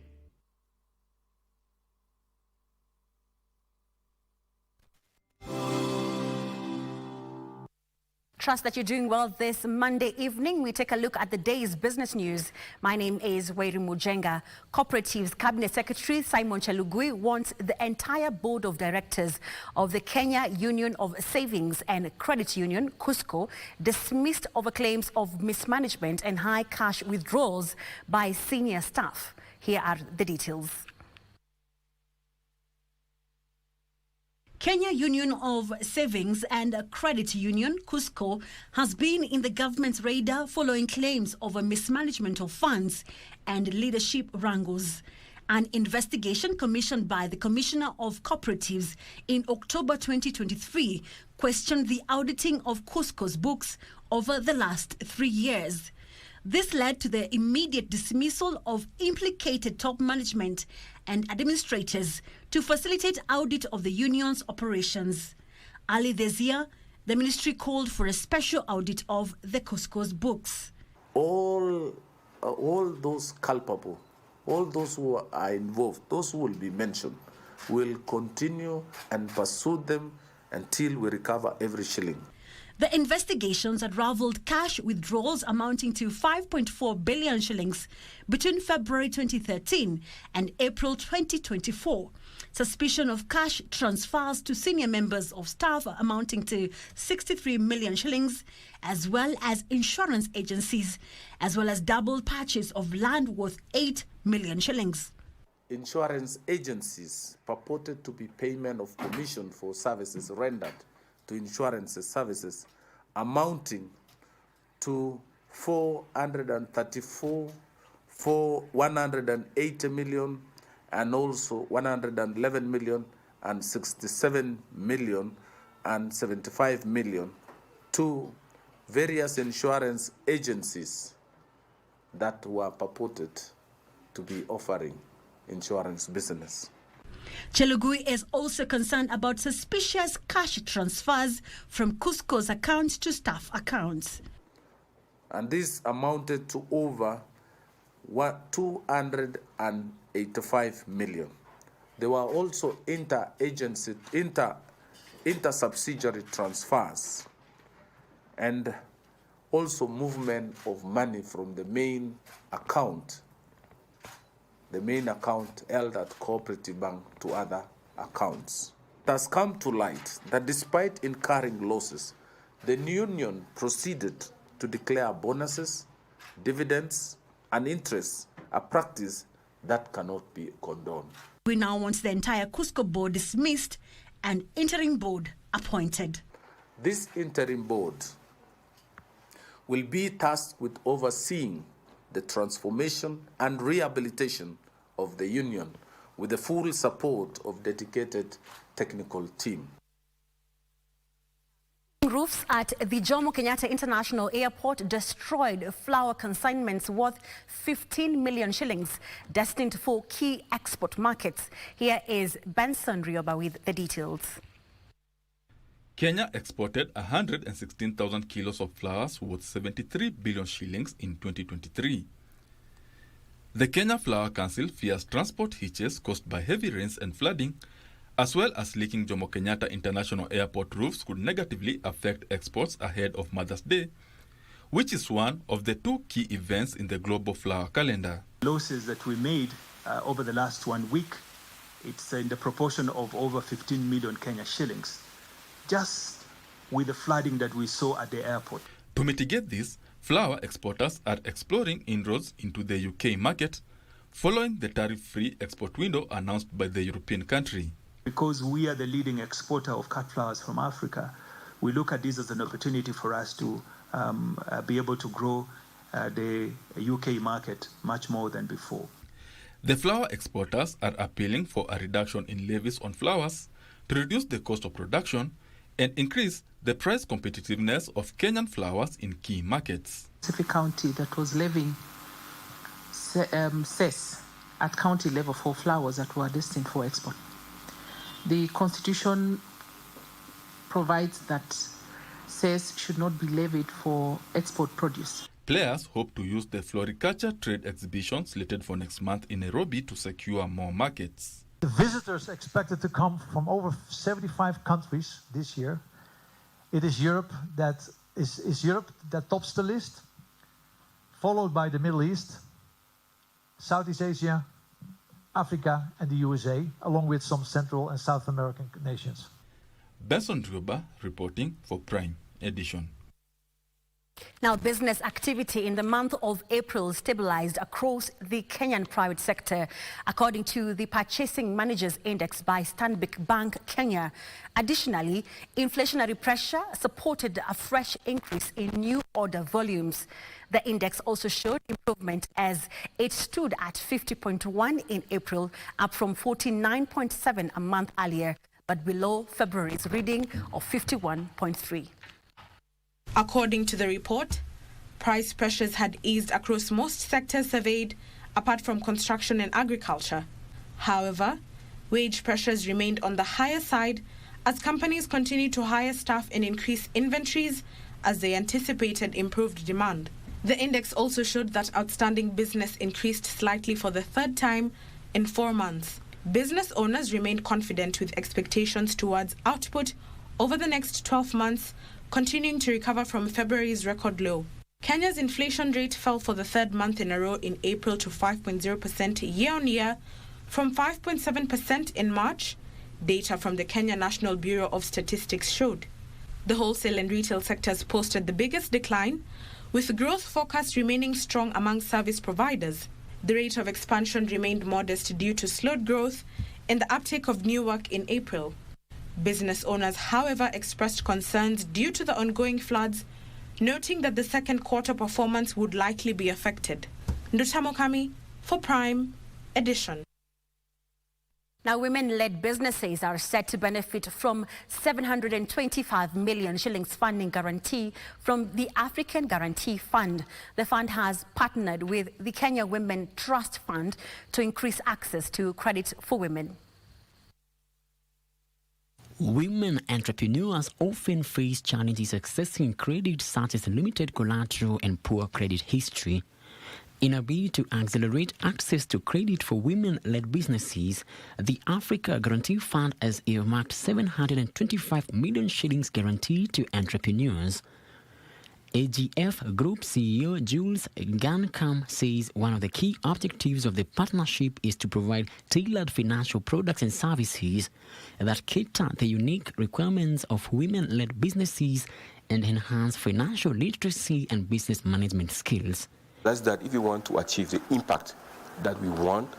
Trust that you're doing well this Monday evening. We take a look at the day's business news. My name is Wairu Mujenga. Cooperative's Cabinet Secretary Simon Chelugui wants the entire board of directors of the Kenya Union of Savings and Credit Union, KUSCO, dismissed over claims of mismanagement and high cash withdrawals by senior staff. Here are the details. Kenya Union of Savings and Credit Union, KUSCO, has been in the government's radar following claims of a mismanagement of funds and leadership wrangles. An investigation commissioned by the Commissioner of Cooperatives in October 2023 questioned the auditing of KUSCO's books over the last 3 years. This led to the immediate dismissal of implicated top management and administrators to facilitate audit of the union's operations. Early this year, the ministry called for a special audit of the KUSCO's books. All those culpable, all those who are involved, those who will be mentioned, will continue and pursue them until we recover every shilling. The investigations unraveled cash withdrawals amounting to 5.4 billion shillings between February 2013 and April 2024. Suspicion of cash transfers to senior members of staff amounting to 63 million shillings, as well as insurance agencies, as well as double purchase of land worth 8 million shillings. Insurance agencies purported to be payment of commission for services rendered to insurance services amounting to 434, 180 million, and also 111 million and 67 million and 75 million to various insurance agencies that were purported to be offering insurance business. Chelugui is also concerned about suspicious cash transfers from KUSCO's accounts to staff accounts. and this amounted to over 285 million. There were also inter-subsidiary transfers and also movement of money from the main account held at Cooperative Bank to other accounts. It has come to light that despite incurring losses, the union proceeded to declare bonuses, dividends, and interest, a practice that cannot be condoned. We now want the entire Cusco board dismissed and interim board appointed. This interim board will be tasked with overseeing the transformation and rehabilitation of the union with the full support of dedicated technical team. Roofs at the Jomo Kenyatta International Airport destroyed flower consignments worth 15 million shillings destined for key export markets. Here is Benson Rioba with the details. Kenya exported 116,000 kilos of flowers worth 73 billion shillings in 2023. The Kenya Flower Council fears transport hitches caused by heavy rains and flooding, as well as leaking Jomo Kenyatta International Airport roofs could negatively affect exports ahead of Mother's Day, which is one of the two key events in the global flower calendar. Losses that we made over the last 1 week, it's in the proportion of over 15 million Kenya shillings, just with the flooding that we saw at the airport. To mitigate this, flower exporters are exploring inroads into the UK market following the tariff-free export window announced by the European country. Because we are the leading exporter of cut flowers from Africa, we look at this as an opportunity for us to be able to grow the UK market much more than before. The flower exporters are appealing for a reduction in levies on flowers to reduce the cost of production and increase the price competitiveness of Kenyan flowers in key markets. Specific county that was levying cess at county level for flowers that were destined for export. The Constitution provides that cess should not be levied for export produce. Players hope to use the floriculture trade exhibition slated for next month in Nairobi to secure more markets. The visitors expected to come from over 75 countries this year. It is Europe that tops the list, followed by the Middle East, Southeast Asia, Africa, and the USA, along with some Central and South American nations. Benson Druba reporting for Prime Edition. Now, business activity in the month of April stabilized across the Kenyan private sector, according to the Purchasing Managers Index by Stanbic Bank Kenya. Additionally, inflationary pressure supported a fresh increase in new order volumes. The index also showed improvement as it stood at 50.1 in April, up from 49.7 a month earlier, but below February's reading of 51.3. According to the report, price pressures had eased across most sectors surveyed, apart from construction and agriculture. However, wage pressures remained on the higher side as companies continued to hire staff and increase inventories as they anticipated improved demand. The index also showed that outstanding business increased slightly for the third time in 4 months. Business owners remained confident with expectations towards output over the next 12 months, continuing to recover from February's record low. Kenya's inflation rate fell for the third month in a row in April to 5.0% year-on-year from 5.7% in March, data from the Kenya National Bureau of Statistics showed. The wholesale and retail sectors posted the biggest decline, with growth forecasts remaining strong among service providers. The rate of expansion remained modest due to slowed growth in the uptake of new work in April. Business owners, however, expressed concerns due to the ongoing floods, noting that the second quarter performance would likely be affected. Ndutamo Kami for Prime Edition. Now, women-led businesses are set to benefit from 725 million shillings funding guarantee from the African Guarantee Fund. The fund has partnered with the Kenya Women Trust Fund to increase access to credit for women. Women entrepreneurs often face challenges accessing credit such as limited collateral and poor credit history. In a bid to accelerate access to credit for women-led businesses, the Africa Guarantee Fund has earmarked 725 million shillings guaranteed to entrepreneurs. AGF Group CEO Jules Gankam says one of the key objectives of the partnership is to provide tailored financial products and services that cater the unique requirements of women-led businesses and enhance financial literacy and business management skills. That's that if you want to achieve the impact that we want,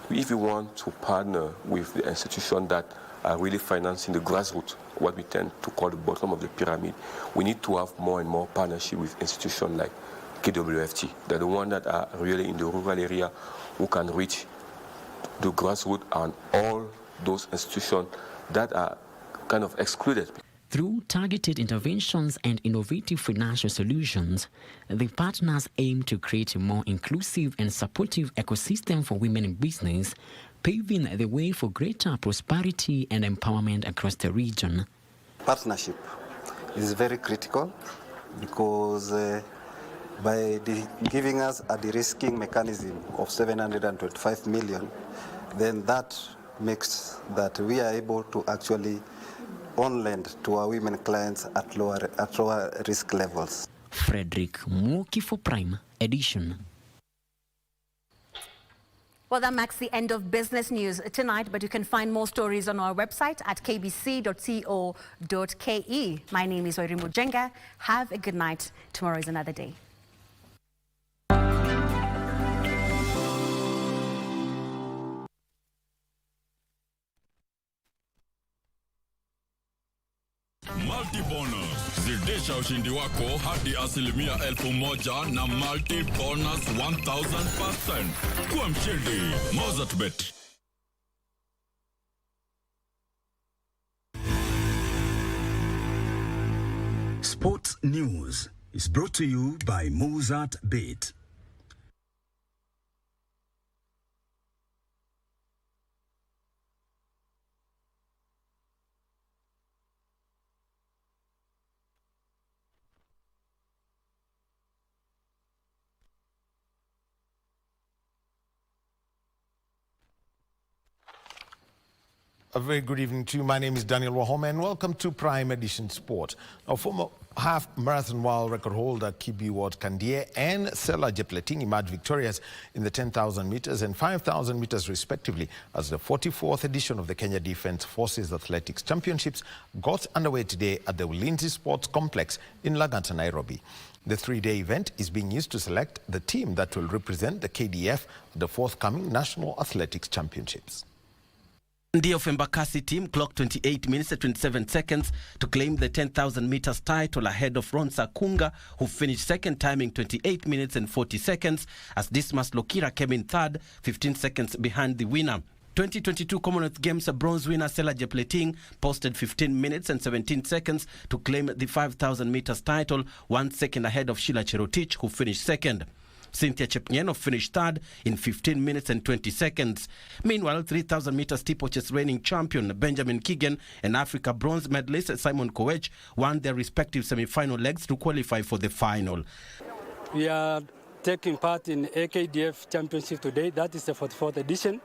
if you want to partner with the institution that are really financing the grassroots, what we tend to call the bottom of the pyramid, we need to have more and more partnership with institutions like KWFT. They're the ones that are really in the rural area who can reach the grassroots and all those institutions that are kind of excluded. Through targeted interventions and innovative financial solutions, the partners aim to create a more inclusive and supportive ecosystem for women in business, paving the way for greater prosperity and empowerment across the region. Partnership is very critical because by giving us a de-risking mechanism of 725 million, then that makes that we are able to actually on-lend to our women clients at lower risk levels. Frederick Muki for Prime Edition. Well, that marks the end of business news tonight, but you can find more stories on our website at kbc.co.ke. My name is Oirimu Jenga. Have a good night. Tomorrow is another day. Multi-bonus. Zidisha ushindi wako hadi 1,000,000 na multi-bonus 1,000%. Kuwa mshindi. Mozartbet. Sports News is brought to you by Mozartbet. A very good evening to you. My name is Daniel Wahome and welcome to Prime Edition Sport. Now, former half-marathon world record holder Kibiwott Kandie and Sela Jepleting emerged victorious in the 10,000 meters and 5,000 meters respectively as the 44th edition of the Kenya Defence Forces Athletics Championships got underway today at the Ulinzi Sports Complex in Lang'ata, Nairobi. The three-day event is being used to select the team that will represent the KDF at the forthcoming National Athletics Championships. The Embakasi team clocked 28 minutes and 27 seconds to claim the 10,000 meters title ahead of Ronsa Kunga, who finished second, timing 28 minutes and 40 seconds, as Dismas Lokira came in third, 15 seconds behind the winner. 2022 Commonwealth Games bronze winner Sela Jepleting posted 15 minutes and 17 seconds to claim the 5,000 meters title, 1 second ahead of Sheila Cherotich, who finished second. Cynthia Chepngeno finished third in 15 minutes and 20 seconds. Meanwhile, 3,000 meter steeplechase reigning champion Benjamin Keegan and Africa bronze medalist Simon Koech won their respective semi-final legs to qualify for the final. We are taking part in AKDF Championship today. That is the 44th edition,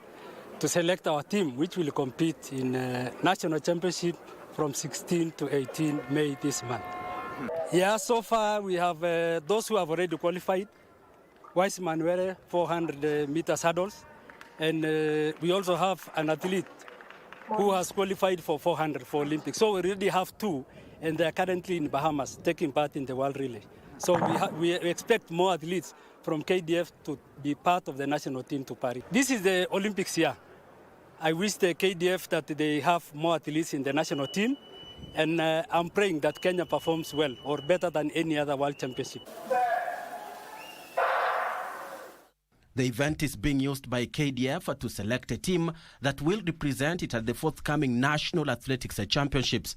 to select our team, which will compete in National Championship from 16 to 18 May this month. Yeah, so far we have those who have already qualified. Wise Manuere, 400 meters hurdles. And we also have an athlete who has qualified for 400 for Olympics. So we already have two, and they are currently in Bahamas taking part in the World Relay. So we expect more athletes from KDF to be part of the national team to Paris. This is the Olympics year. I wish the KDF that they have more athletes in the national team, and I'm praying that Kenya performs well or better than any other World Championship. The event is being used by KDF to select a team that will represent it at the forthcoming National Athletics Championships.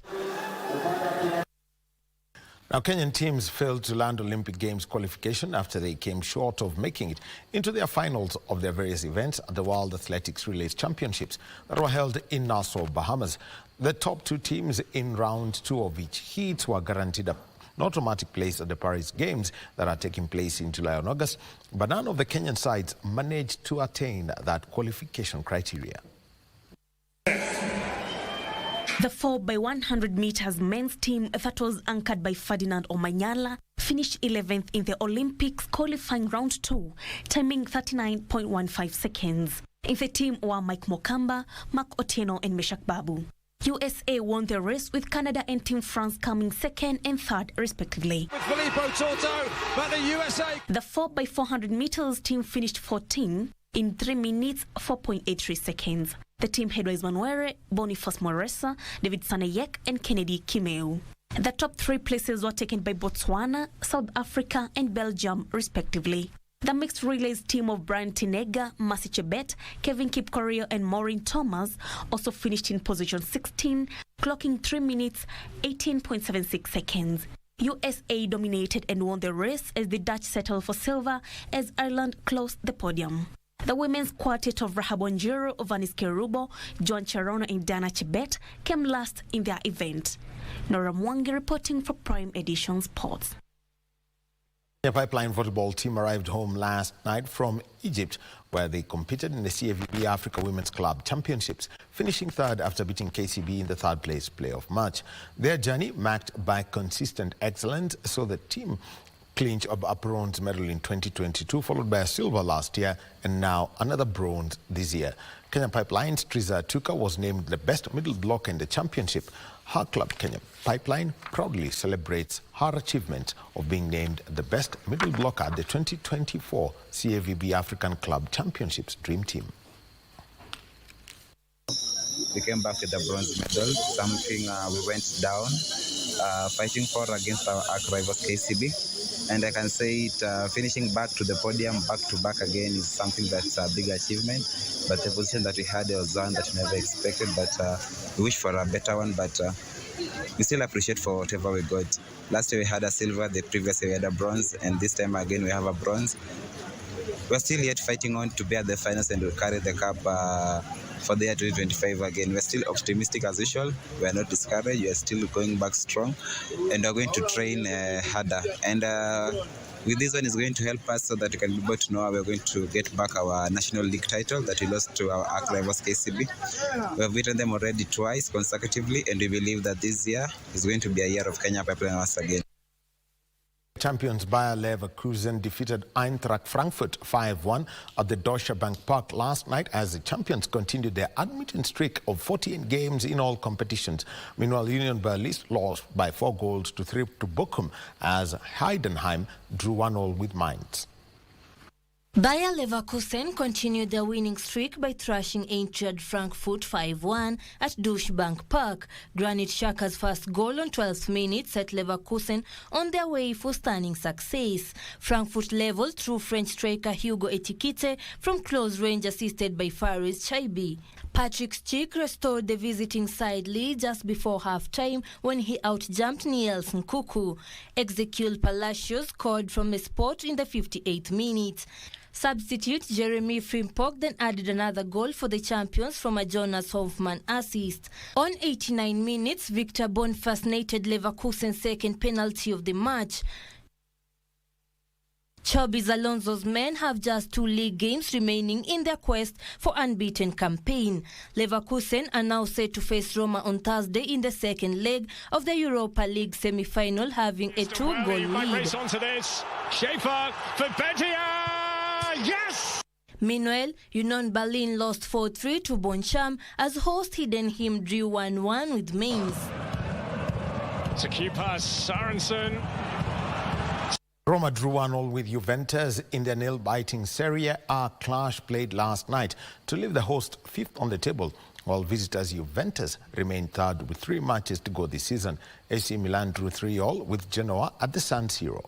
Now, Kenyan teams failed to land Olympic Games qualification after they came short of making it into their finals of their various events at the World Athletics Relays Championships that were held in Nassau, Bahamas. The top two teams in round 2 of each heat were guaranteed an automatic place at the Paris Games that are taking place in July and August, but none of the Kenyan sides managed to attain that qualification criteria. The 4x100 meters men's team that was anchored by Ferdinand Omanyala finished 11th in the Olympics qualifying round 2, timing 39.15 seconds. In the team were Mike Mokamba, Mark Otieno and Meshak Babu. USA won the race with Canada and Team France coming 2nd and 3rd respectively. With Filippo Torto, but the USA... The 4x400 meters team finished 14th in 3 minutes 4.83 seconds. The team head was Manwere, Boniface Moresa, David Sanayek and Kennedy Kimeu. The top 3 places were taken by Botswana, South Africa and Belgium respectively. The mixed relays team of Brian Tinega, Mercy Chebet, Kevin Kipkorio and Maureen Thomas also finished in position 16, clocking 3 minutes 18.76 seconds. USA dominated and won the race as the Dutch settled for silver as Ireland closed the podium. The women's quartet of Rahab Wanjiru, Vanis Kerubo, Joan Charono and Dana Chebet came last in their event. Nora Mwangi reporting for Prime Edition Sports. The Pipeline volleyball team arrived home last night from Egypt, where they competed in the CAVB Africa Women's Club Championships, finishing 3rd after beating KCB in the 3rd place playoff match. Their journey, marked by consistent excellence, saw the team clinch a bronze medal in 2022, followed by a silver last year, and now another bronze this year. Kenya Pipeline's Triza Tuka was named the best middle blocker in the championship. Her club, Kenya Pipeline, proudly celebrates her achievement of being named the best middle blocker at the 2024 CAVB African Club Championships Dream Team. We came back with the bronze medal, something we went down fighting for against our arch rivals KCB. And I can say it, finishing back to the podium, back to back again, is something that's a big achievement. But the position that we had was one that we never expected, but we wish for a better one, but we still appreciate for whatever we got. Last year we had a silver, the previous year we had a bronze, and this time again we have a bronze. We're still yet fighting on to be at the finals and we'll carry the cup for the year 2025 again. We're still optimistic as usual. We are not discouraged. We are still going back strong, and we're going to train harder. And with this one is going to help us so that we can be able to know how we're going to get back our National League title that we lost to our arch rivals KCB. We have beaten them already twice consecutively, and we believe that this year is going to be a year of Kenya Pipeline once again. Champions Bayer Leverkusen defeated Eintracht Frankfurt 5-1 at the Deutsche Bank Park last night as the champions continued their unbeaten streak of 14 games in all competitions. Meanwhile, Union Berlin lost by 4 goals to 3 to Bochum as Heidenheim drew 1-1 with Mainz. Bayer Leverkusen continued their winning streak by thrashing Eintracht Frankfurt 5-1 at Deutsche Bank Park. Granit Xhaka's first goal on 12th minute set Leverkusen on their way for stunning success. Frankfurt leveled through French striker Hugo Ekitike from close range assisted by Faris Chaibi. Patrick Schick restored the visiting side lead just before half-time when he outjumped Niels Nkuku. Ezequiel Palacios scored from a spot in the 58th minute. Substitute Jeremy Frimpong then added another goal for the champions from a Jonas Hoffman assist. On 89 minutes, Victor Boniface netted Leverkusen's second penalty of the match. Xabi Alonso's men have just 2 league games remaining in their quest for unbeaten campaign. Leverkusen are now set to face Roma on Thursday in the second leg of the Europa League semi-final, having a 2-goal lead. Race onto this. Schaefer for Bedia. Yes! Meanwhile, Union Berlin lost 4-3 to Boncham as host Heidenheim drew 1-1 with Mainz. To Kupas, Sorensen. Roma drew 1-1 with Juventus in their nail-biting Serie A clash played last night to leave the host 5th on the table, while visitors Juventus remained 3rd with 3 matches to go this season. AC Milan drew 3-3 with Genoa at the San Siro.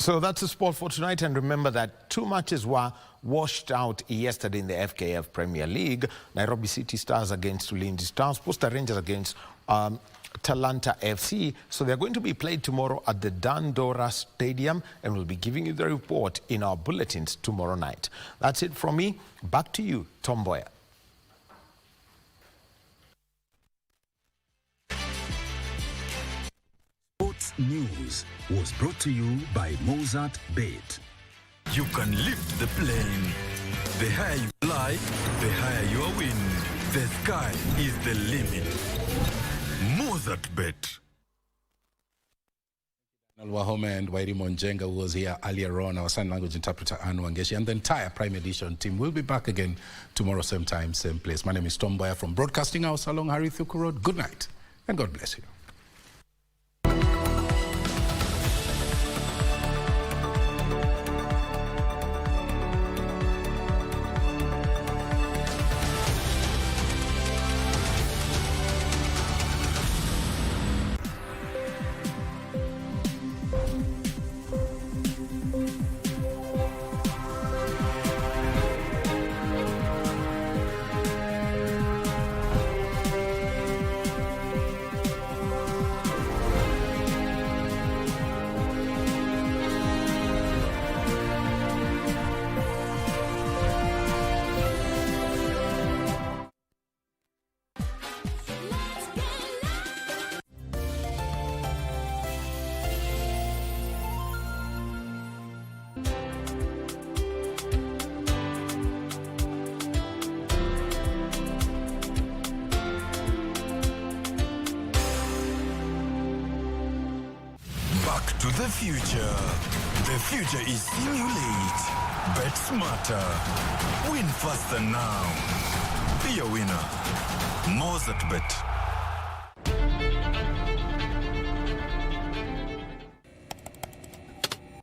So that's the sport for tonight. And remember that 2 matches were washed out yesterday in the FKF Premier League. Nairobi City Stars against Ulinzi Stars, Posta Rangers against Talanta FC. So they're going to be played tomorrow at the Dandora Stadium, and we'll be giving you the report in our bulletins tomorrow night. That's it from me. Back to you, Mboya. Sports News was brought to you by Mozart Bet. You can lift the plane. The higher you fly, the higher your win. The sky is the limit. Mozart Bet. Wahome and Wairi Monjenga was here earlier on, our sign language interpreter Anu Wangeshi, and the entire Prime Edition team will be back again tomorrow, same time, same place. My name is Mboya from Broadcasting House along Harry Thuku Road. Good night, and God bless you. Back to the future. The future is simulate. Bet smarter. Win faster now. Be a winner. Mozart Bet.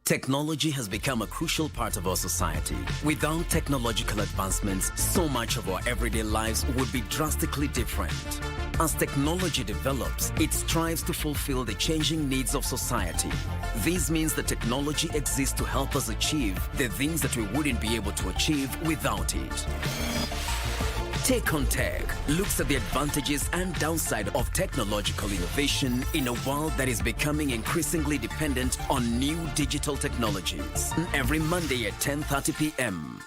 Technology has become a crucial part of our society. Without technological advancements, so much of our everyday lives would be drastically different. As technology develops, it strives to fulfill the changing needs of society. This means that technology exists to help us achieve the things that we wouldn't be able to achieve without it. Take on Tech looks at the advantages and downside of technological innovation in a world that is becoming increasingly dependent on new digital technologies. Every Monday at 10:30 p.m.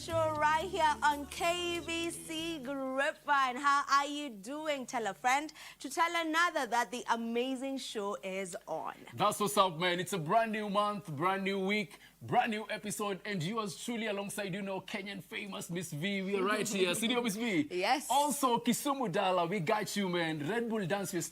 Show right here on KBC Grapevine. How are you doing? Tell a friend to tell another that the amazing show is on. That's what's up, man. It's a brand new month, brand new week, brand new episode, and yours truly alongside, Kenyan famous Miss V. We are right here. Senior Miss V. Yes. Also, Kisumu Dala, we got you, man. Red Bull Dance with Star.